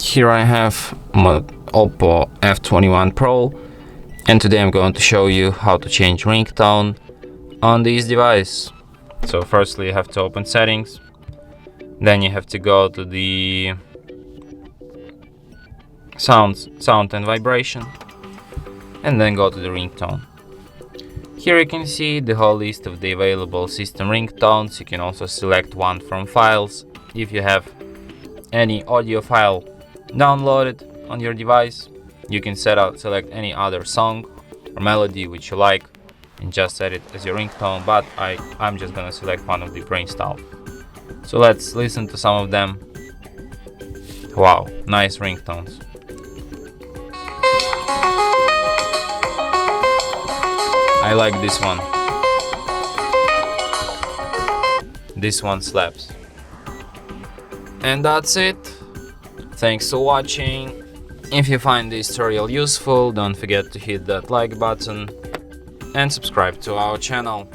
Here I have my OPPO F21 Pro, and today I'm going to show you how to change ringtone on this device. So firstly you have to open settings, then you have to go to the sound and vibration, and then go to the ringtone. Here you can see the whole list of the available system ringtones. You can also select one from files. If you have any audio file downloaded on your device, you can select any other song or melody which you like and just set it as your ringtone, but I'm just gonna select one of the pre-installed. So let's listen to some of them. Wow, nice ringtones. I like this one. This one slaps. And that's it. Thanks for watching. If you find this tutorial useful, don't forget to hit that like button and subscribe to our channel.